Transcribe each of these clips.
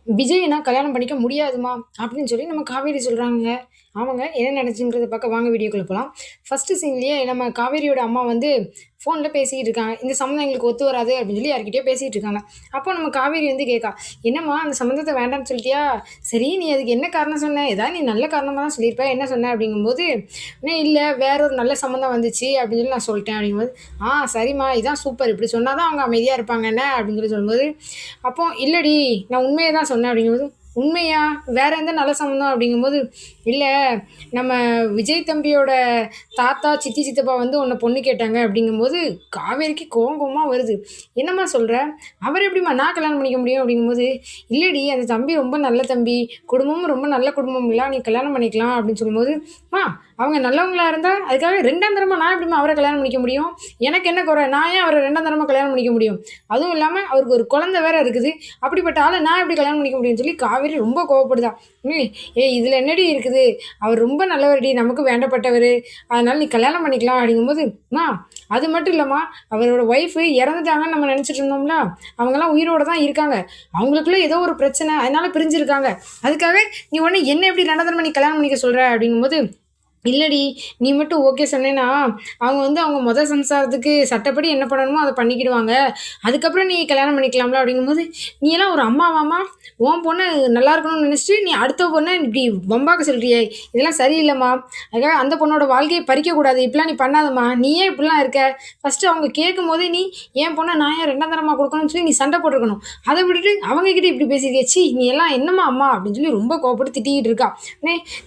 விஜய நான் கல்யாணம் பண்ணிக்க முடியாதும்மா அப்படின்னு சொல்லி நம்ம காவேரி சொல்கிறாங்க. அவங்க என்ன நினச்சுங்கிறத பார்க்க வாங்க வீடியோக்குள்ள போகலாம். ஃபர்ஸ்ட் சீன்லேயே நம்ம காவேரியோட அம்மா வந்து ஃபோனில் பேசிக்கிட்டு இருக்காங்க. இந்த சம்மந்தம் எங்களுக்கு ஒத்து வராது அப்படின்னு சொல்லி யார்கிட்டயோ பேசிகிட்டு இருக்காங்க. அப்போ நம்ம காவேரி வந்து கேட்கா, என்னம்மா அந்த சம்மந்தத்தை வேண்டாம்னு சொல்லிட்டியா? சரி நீ அதுக்கு என்ன காரணம் சொன்ன? ஏதாவது நீ நல்ல காரணமாக தான் சொல்லியிருப்ப, என்ன சொன்ன அப்படிங்கும்போது, இல்லை வேற ஒரு நல்ல சம்மந்தம் வந்துச்சு அப்படின்னு சொல்லி நான் சொல்லிட்டேன் அப்படிங்கும்போது, சரிம்மா இதான் சூப்பர், இப்படி சொன்னால் தான் அவங்க அமைதியாக இருப்பாங்க என்ன அப்படின்னு சொல்லி சொல்லும்போது, அப்போ இல்லடி நான் உண்மையை தான் சொன்னேன் அப்படிங்கும்போது, உண்மையா? வேற எந்த நல்ல சம்மந்தம் அப்படிங்கும்போது, இல்லை நம்ம விஜய் தம்பியோட தாத்தா, சித்தி, சித்தப்பா வந்து உன்னை பொண்ணு கேட்டாங்க அப்படிங்கும்போது, காவேரிக்கு கோவம் கோவமா வருது. என்னம்மா சொல்ற? அவர் எப்படிம்மா நான் கல்யாணம் பண்ணிக்க முடியும் அப்படிங்கும்போது, இல்லடி அந்த தம்பி ரொம்ப நல்ல தம்பி, குடும்பமும் ரொம்ப நல்ல குடும்பம் இல்ல, நீ கல்யாணம் பண்ணிக்கலாம் அப்படின்னு சொல்லும்போது, அவங்க நல்லவங்களா இருந்தா அதுக்காக 2ஆம் தரமா நான் எப்படிம்மா அவரை கல்யாணம் பண்ணிக்க முடியும்? எனக்கு என்ன குறை? நான் ஏன் அவரை 2ஆம் தரமா கல்யாணம் பண்ணிக்க முடியும்? அதுவும் இல்லாம அவருக்கு ஒரு குழந்தை வேற இருக்குது. அப்படிப்பட்ட ஆளை நான் எப்படி கல்யாணம் பண்ணிக்க முடியும்னு சொல்லி காவேரி ரொம்ப கோவப்படுதா. இதில் என்னடி இருக்குது? அவர் ரொம்ப நல்லவர்டி, நமக்கு வேண்டப்பட்டவர், அதனால நீ கல்யாணம் பண்ணிக்கலாம் அப்படிங்கும்போது, அது மட்டும் இல்லைம்மா, அவரோட ஒய்ஃபு இறந்துட்டாங்கன்னு நம்ம நினச்சிட்டு இருந்தோம்ல, அவங்கெல்லாம் உயிரோட தான் இருக்காங்க. அவங்களுக்குள்ள ஏதோ ஒரு பிரச்சனை, அதனால பிரிஞ்சிருக்காங்க. அதுக்காக நீ உடனே என்ன எப்படி 2ஆம் தரமா நீ கல்யாணம் பண்ணிக்க சொல்கிற அப்படிங்கும்போது, இல்லடி நீ மட்டும் ஓகே சொன்னேன்னா அவங்க வந்து அவங்க மொதல் சம்சாரத்துக்கு சட்டப்படி என்ன பண்ணணுமோ அதை பண்ணிக்கிடுவாங்க, அதுக்கப்புறம் நீ கல்யாணம் பண்ணிக்கலாம்ல அப்படிங்கும்போது, நீ எல்லாம் ஒரு அம்மாவாம்மா? உன் பொண்ணு நல்லா இருக்கணும்னு நினச்சிட்டு நீ அடுத்த பொண்ணை இப்படி வம்பாக்க சொல்கிறியே, இதெல்லாம் சரியில்லைம்மா. அதுக்காக அந்த பொண்ணோட வாழ்க்கையை பறிக்கக்கூடாது, இப்படிலாம் நீ பண்ணாதம்மா. நீ ஏன் இப்படிலாம் இருக்க? ஃபஸ்ட்டு அவங்க கேட்கும் போதே நீ என் பொண்ணை நான் ஏன் 2ஆம் தரமாக கொடுக்கணும்னு சொல்லி நீ சண்டை போட்டிருக்கணும். அதை விட்டுட்டு அவங்கக்கிட்ட இப்படி பேசியிருக்கே, சி நீ எல்லாம் என்னம்மா அம்மா அப்படின்னு சொல்லி ரொம்ப கோவப்பட்டு திட்டிக்கிட்டு இருக்கா.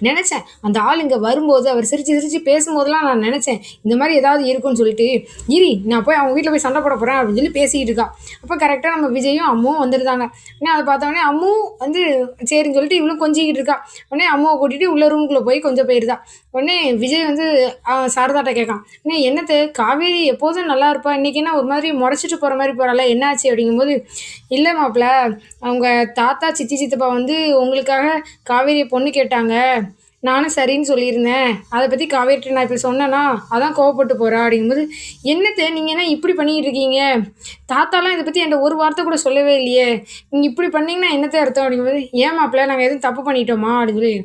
நினச்சேன் அந்த ஆள் இங்கே வரும்போது அவர் சிரித்து சிரித்து பேசும்போதெல்லாம் நான் நினச்சேன் இந்த மாதிரி ஏதாவது இருக்குன்னு சொல்லிட்டு, இரி நான் போய் அவங்க வீட்டில் போய் சண்டை போட போகிறேன் அப்படின்னு சொல்லி பேசிக்கிட்டு இருக்கா. அப்போ கரெக்டாக நம்ம விஜயும் அம்முவும் வந்துருந்தாங்க. உடனே அதை பார்த்தோடனே அம்மு வந்து சரின்னு சொல்லிட்டு இவளும் கொஞ்சிக்கிட்டு இருக்கா. உடனே அம்மாவை கூட்டிகிட்டு உள்ள ரூமுக்குள்ளே போய் கொஞ்சம் போயிருந்தா. உடனே விஜய் வந்து சாரதாட்ட கேட்கான், என்னத்தை காவேரி எப்போதும் நல்லா இருப்பா, இன்றைக்கி என்ன ஒரு மாதிரி முறைச்சிட்டு போகிற மாதிரி போகிறாள், என்னாச்சு அப்படிங்கும்போது, இல்லை மாப்பிள்ள அவங்க தாத்தா சித்தி சித்தப்பா வந்து உங்களுக்காக காவேரியை பொண்ணு கேட்டாங்க, நானும் சரின்னு சொல்லியிருந்தேன், அதை பற்றி காவேரிட்ட நான் இப்படி சொன்னேன்னா அதான் கோவப்பட்டு போகிறா அப்படிங்கும்போது, என்னத்தை நீங்கள் என்ன இப்படி பண்ணிக்கிட்டு இருக்கீங்க? தாத்தாலாம் இதை பற்றி என்கிட்ட ஒரு வார்த்தை கூட சொல்லவே இல்லையே, நீங்கள் இப்படி பண்ணிங்கன்னா என்னத்தை அர்த்தம் அப்படிங்கும்போது, ஏன் மாப்பிள்ள நாங்கள் எதுவும் தப்பு பண்ணிட்டோமா அப்படின்னு சொல்லி,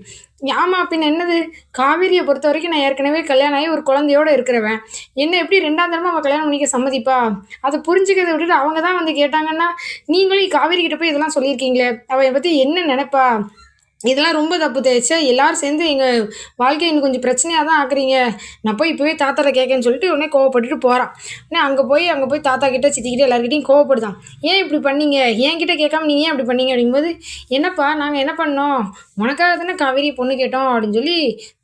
ஆமாம் பின்ன என்னது, காவேரியை பொறுத்த வரைக்கும் நான் ஏற்கனவே கல்யாணம் ஆகி ஒரு குழந்தையோடு இருக்கிறவன், என்ன எப்படி 2ஆம் தரமாக அவள் கல்யாணம் பண்ணிக்க சம்மதிப்பா? அதை புரிஞ்சுக்கிறத விட்டுட்டு அவங்க தான் வந்து கேட்டாங்கன்னா, நீங்களும் காவேரி கிட்ட போய் இதெல்லாம் சொல்லியிருக்கீங்களே, அவள் என்னை பற்றி என்ன நினைப்பா? இதெல்லாம் ரொம்ப தப்பு தேய்ச்சா, எல்லாரும் சேர்ந்து எங்கள் வாழ்க்கையை இன்னும் கொஞ்சம் பிரச்சனையாக தான் ஆக்குறீங்க, நான் போய் இப்போவே தாத்தாட்ட கேட்கேன்னு சொல்லிட்டு உடனே கோவப்பட்டுட்டு போகிறான். உடனே அங்கே போய் தாத்தா கிட்ட சித்திக்கிட்ட எல்லாருக்கிட்டையும் கோவப்படுதான். ஏன் இப்படி பண்ணீங்க? என்கிட்ட கேட்காம நீங்கள் ஏன் இப்படி பண்ணீங்க அப்படிங்கும்போது, என்னப்பா நாங்கள் என்ன பண்ணோம், உனக்காக தானே காவேரி பொண்ணு கேட்டோம் அப்படின்னு சொல்லி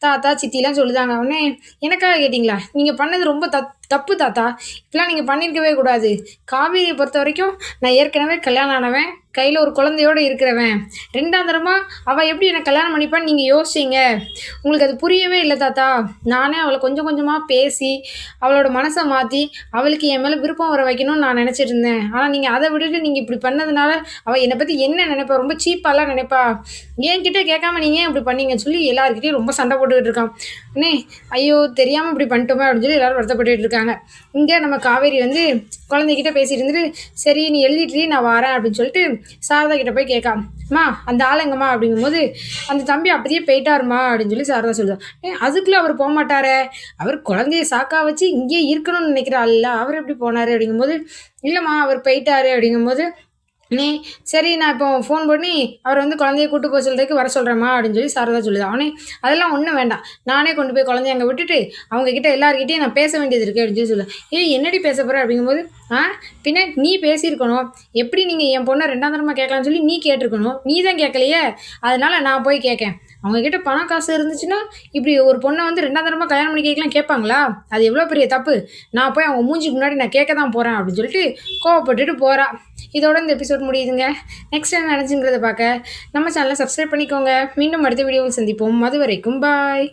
தாத்தா சித்திலாம் சொல்லுதாங்க. உடனே எனக்காக கேட்டிங்களா? நீங்கள் பண்ணது ரொம்ப தப்பு தாத்தா, இப்படிலாம் நீங்கள் பண்ணியிருக்கவே கூடாது. காவேரியை பொறுத்த வரைக்கும் நான் ஏற்கனவே கல்யாணம் ஆனவன், கையில் ஒரு குழந்தையோடு இருக்கிறவன், 2ஆம் தரமாக அவள் எப்படி என்னை கல்யாணம் பண்ணிப்பான்னு நீங்கள் யோசிச்சிங்க. உங்களுக்கு அது புரியவே இல்லை தாத்தா. நானே அவளை கொஞ்சம் கொஞ்சமாக பேசி அவளோட மனசை மாற்றி அவளுக்கு என் மேலே விருப்பம் வர வைக்கணும்னு நான் நினச்சிட்டு இருந்தேன். ஆனால் நீங்கள் அதை விட்டுட்டு நீங்கள் இப்படி பண்ணதுனால அவள் என்னை பற்றி என்ன நினைப்பா, ரொம்ப சீப்பாலாம் நினைப்பா, என்கிட்ட கேட்காம நீங்கள் ஏன் இப்படி பண்ணீங்கன்னு சொல்லி எல்லாருக்கிட்டையும் ரொம்ப சண்டை போட்டுக்கிட்டு இருக்கான். ஐயோ தெரியாமல் இப்படி பண்ணிட்டோமே அப்படின்னு சொல்லி எல்லோரும் வருத்தப்பட்டுட்டு இருக்காங்க. இங்கே நம்ம காவேரி வந்து குழந்தைகிட்ட பேசிட்டு இருந்துட்டு, சரி நீ எழுதிட்டு நான் வரேன் அப்படின்னு சொல்லிட்டு சாரதா கிட்ட போய் கேட்கா, அந்த ஆளுங்கம்மா அப்படிங்கும்போது, அந்த தம்பி அப்படியே போயிட்டாருமா அப்படின்னு சொல்லி சாரதா சொல்லுவா. அதுக்குள்ளே அவர் போக மாட்டாரே, அவர் குழந்தைய சாக்கா வச்சு இங்கேயே இருக்கணும்னு நினைக்கிறாள்ல, அவர் எப்படி போனார் அப்படிங்கும்போது, இல்லைம்மா அவர் போயிட்டாரு அப்படிங்கும்போது, சரி நான் இப்போ ஃபோன் பண்ணி அவரை வந்து குழந்தைய கூட்டு போக சொல்கிறதுக்கு வர சொல்கிறேம்மா அப்படின்னு சொல்லி சாரதா சொல்லுது. அதெல்லாம் ஒன்றும் வேண்டாம், நானே கொண்டு போய் குழந்தைய அங்கே விட்டுட்டு அவங்கக்கிட்ட எல்லாருக்கிட்டையும் நான் பேச வேண்டியது இருக்குது அப்படின்னு சொல்லி சொல்லுவேன். என்னடி பேச போகிற அப்படிங்கும்போது, பின்ன நீ பேசியிருக்கணும், எப்படி நீங்கள் என் பொண்ணை 2ஆம் தரமாக கேட்கலான்னு சொல்லி நீ கேட்டிருக்கணும், நீ தான் கேட்கலையே, அதனால் நான் போய் கேட்கேன். அவங்கக்கிட்ட பணம் காசு இருந்துச்சுன்னா இப்படி ஒரு பொண்ணை வந்து 2ஆம் தரமாக கல்யாணம் பண்ணி கேட்கலாம் கேட்பாங்களா? அது எவ்வளோ பெரிய தப்பு. நான் போய் அவங்க மூஞ்சிக்கு முன்னாடி நான் கேட்க தான் போகிறேன் அப்படின்னு சொல்லிட்டு கோவப்பட்டுட்டு போகிறா. இதோட இந்த எபிசோட் முடியுதுங்க. நெக்ஸ்ட் என்ன நினச்சுங்கிறத பார்க்க நம்ம சேனலை சப்ஸ்கிரைப் பண்ணிக்கோங்க. மீண்டும் அடுத்த வீடியோவில் சந்திப்போம். அது வரைக்கும் பாய்.